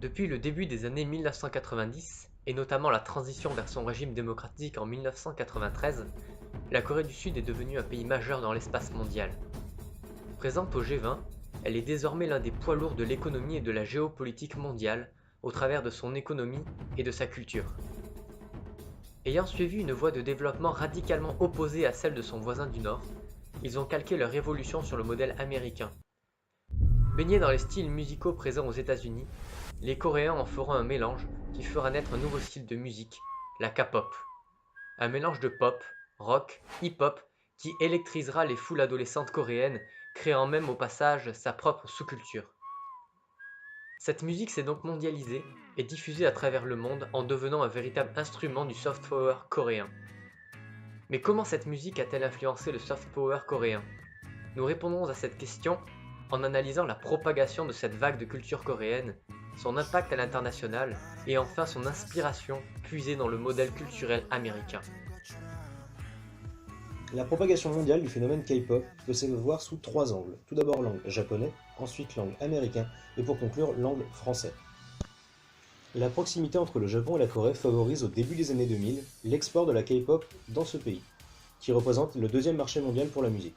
Depuis le début des années 1990, et notamment la transition vers son régime démocratique en 1993, la Corée du Sud est devenue un pays majeur dans l'espace mondial. Présente au G20, elle est désormais l'un des poids lourds de l'économie et de la géopolitique mondiale au travers de son économie et de sa culture. Ayant suivi une voie de développement radicalement opposée à celle de son voisin du Nord, ils ont calqué leur évolution sur le modèle américain. Baignés dans les styles musicaux présents aux États-Unis, les Coréens en feront un mélange qui fera naître un nouveau style de musique, la K-pop. Un mélange de pop, rock, hip-hop qui électrisera les foules adolescentes coréennes, créant même au passage sa propre sous-culture. Cette musique s'est donc mondialisée et diffusée à travers le monde en devenant un véritable instrument du soft power coréen. Mais comment cette musique a-t-elle influencé le soft power coréen? Nous répondrons à cette question en analysant la propagation de cette vague de culture coréenne, son impact à l'international et enfin son inspiration puisée dans le modèle culturel américain. La propagation mondiale du phénomène K-pop peut se voir sous trois angles. Tout d'abord l'angle japonais, ensuite l'angle américain et pour conclure l'angle français. La proximité entre le Japon et la Corée favorise au début des années 2000 l'export de la K-pop dans ce pays, qui représente le deuxième marché mondial pour la musique.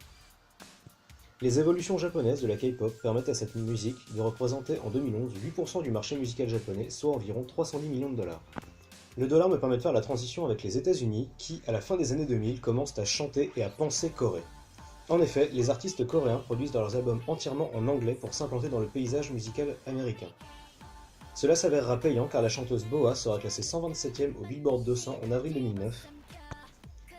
Les évolutions japonaises de la K-pop permettent à cette musique de représenter en 2011 8% du marché musical japonais, soit environ 310 millions de dollars. Le dollar me permet de faire la transition avec les États-Unis qui, à la fin des années 2000, commencent à chanter et à penser Corée. En effet, les artistes coréens produisent leurs albums entièrement en anglais pour s'implanter dans le paysage musical américain. Cela s'avérera payant car la chanteuse Boa sera classée 127e au Billboard 200 en avril 2009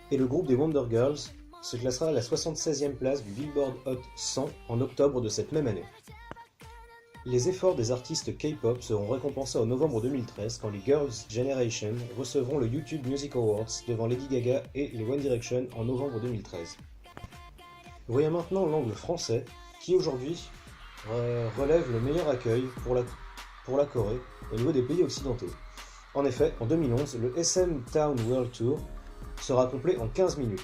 et le groupe des Wonder Girls se classera à la 76e place du Billboard Hot 100 en octobre de cette même année. Les efforts des artistes K-pop seront récompensés en novembre 2013 quand les Girls' Generation recevront le YouTube Music Awards devant Lady Gaga et les One Direction en novembre 2013. Voyons maintenant l'angle français qui aujourd'hui relève le meilleur accueil pour la Corée au niveau des pays occidentaux. En effet, en 2011, le SM Town World Tour sera complet en 15 minutes.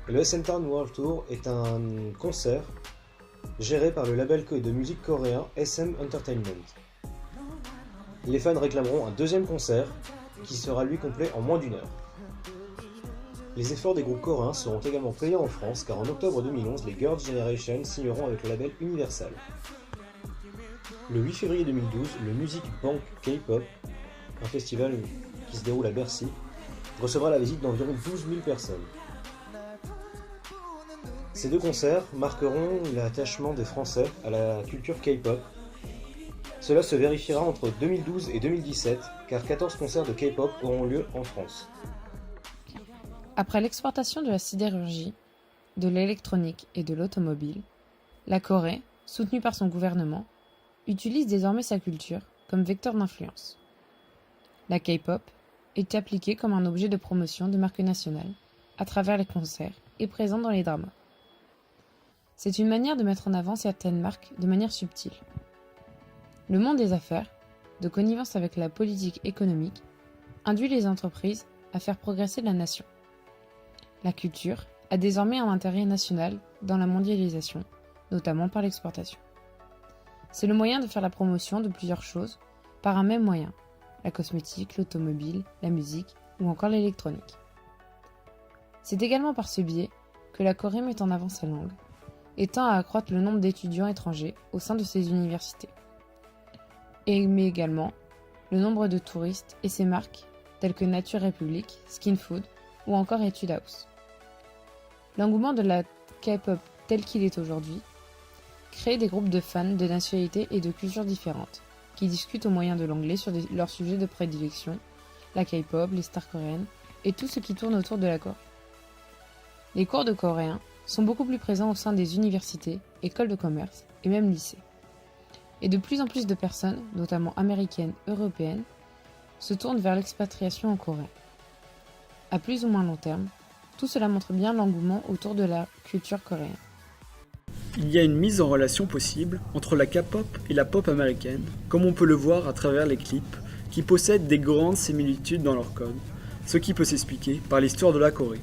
Le SM Town World Tour est un concert géré par le label de musique coréen SM Entertainment. Les fans réclameront un deuxième concert qui sera lui complet en moins d'une heure. Les efforts des groupes coréens seront également payants en France car en octobre 2011, les Girls' Generation signeront avec le label Universal. Le 8 février 2012, le Music Bank K-pop, un festival qui se déroule à Bercy, recevra la visite d'environ 12 000 personnes. Ces deux concerts marqueront l'attachement des Français à la culture K-pop. Cela se vérifiera entre 2012 et 2017, car 14 concerts de K-pop auront lieu en France. Après l'exportation de la sidérurgie, de l'électronique et de l'automobile, la Corée, soutenue par son gouvernement, utilise désormais sa culture comme vecteur d'influence. La K-pop est appliquée comme un objet de promotion de marque nationale, à travers les concerts et présente dans les dramas. C'est une manière de mettre en avant certaines marques de manière subtile. Le monde des affaires, de connivence avec la politique économique, induit les entreprises à faire progresser la nation. La culture a désormais un intérêt national dans la mondialisation, notamment par l'exportation. C'est le moyen de faire la promotion de plusieurs choses par un même moyen, la cosmétique, l'automobile, la musique ou encore l'électronique. C'est également par ce biais que la Corée met en avant sa langue et tend à accroître le nombre d'étudiants étrangers au sein de ses universités. Mais également le nombre de touristes et ses marques telles que Nature Republic, Skin Food ou encore Etude House. L'engouement de la K-pop tel qu'il est aujourd'hui crée des groupes de fans de nationalités et de cultures différentes qui discutent au moyen de l'anglais sur leurs sujets de prédilection, la K-pop, les stars coréennes et tout ce qui tourne autour de la Corée. Les cours de coréen sont beaucoup plus présents au sein des universités, écoles de commerce et même lycées. Et de plus en plus de personnes, notamment américaines, européennes, se tournent vers l'expatriation en Corée. À plus ou moins long terme, tout cela montre bien l'engouement autour de la culture coréenne. Il y a une mise en relation possible entre la K-pop et la pop américaine, comme on peut le voir à travers les clips, qui possèdent des grandes similitudes dans leur code, ce qui peut s'expliquer par l'histoire de la Corée.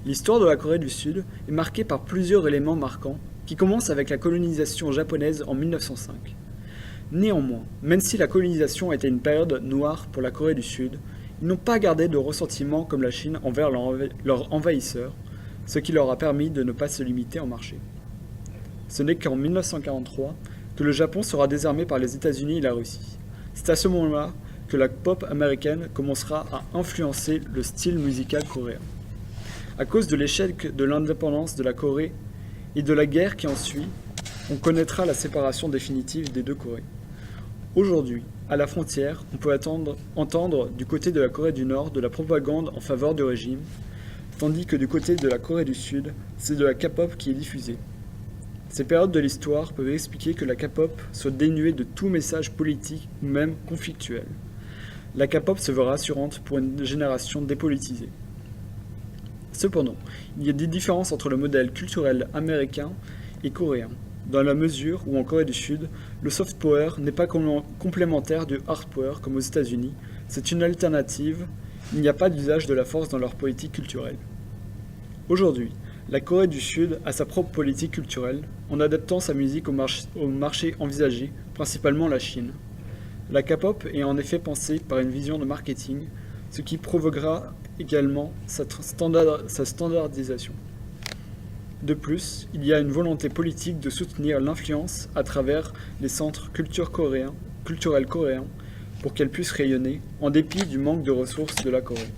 L'histoire de la Corée du Sud est marquée par plusieurs éléments marquants qui commencent avec la colonisation japonaise en 1905. Néanmoins, même si la colonisation était une période noire pour la Corée du Sud, ils n'ont pas gardé de ressentiment comme la Chine envers leur envahisseur, ce qui leur a permis de ne pas se limiter en marché. Ce n'est qu'en 1943 que le Japon sera désarmé par les États-Unis et la Russie. C'est à ce moment-là que la pop américaine commencera à influencer le style musical coréen. À cause de l'échec de l'indépendance de la Corée et de la guerre qui en suit, on connaîtra la séparation définitive des deux Corées. Aujourd'hui, à la frontière, on peut entendre du côté de la Corée du Nord de la propagande en faveur du régime, tandis que du côté de la Corée du Sud, c'est de la K-pop qui est diffusée. Ces périodes de l'histoire peuvent expliquer que la K-pop soit dénuée de tout message politique ou même conflictuel. La K-pop se veut rassurante pour une génération dépolitisée. Cependant, il y a des différences entre le modèle culturel américain et coréen, dans la mesure où en Corée du Sud, le soft power n'est pas complémentaire du hard power comme aux États-Unis, c'est une alternative, il n'y a pas d'usage de la force dans leur politique culturelle. Aujourd'hui, la Corée du Sud a sa propre politique culturelle, en adaptant sa musique au marché envisagé, principalement la Chine. La K-pop est en effet pensée par une vision de marketing, ce qui provoquera également sa standardisation. De plus, il y a une volonté politique de soutenir l'influence à travers les centres culturels coréens pour qu'elle puisse rayonner, en dépit du manque de ressources de la Corée.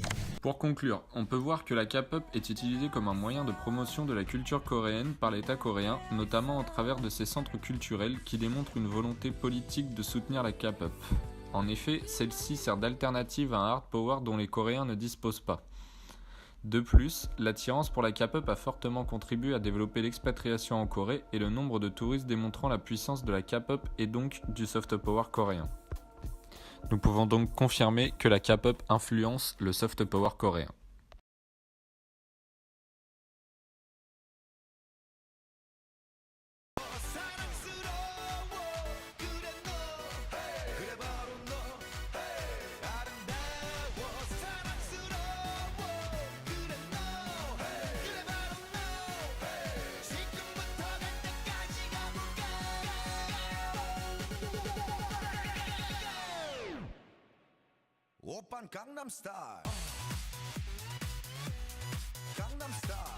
Pour conclure, on peut voir que la K-pop est utilisée comme un moyen de promotion de la culture coréenne par l'État coréen, notamment au travers de ses centres culturels qui démontrent une volonté politique de soutenir la K-pop. En effet, celle-ci sert d'alternative à un hard power dont les Coréens ne disposent pas. De plus, l'attirance pour la K-pop a fortement contribué à développer l'expatriation en Corée et le nombre de touristes démontrant la puissance de la K-pop et donc du soft power coréen. Nous pouvons donc confirmer que la K-pop influence le soft power coréen. Oppan Gangnam Style. Gangnam Style.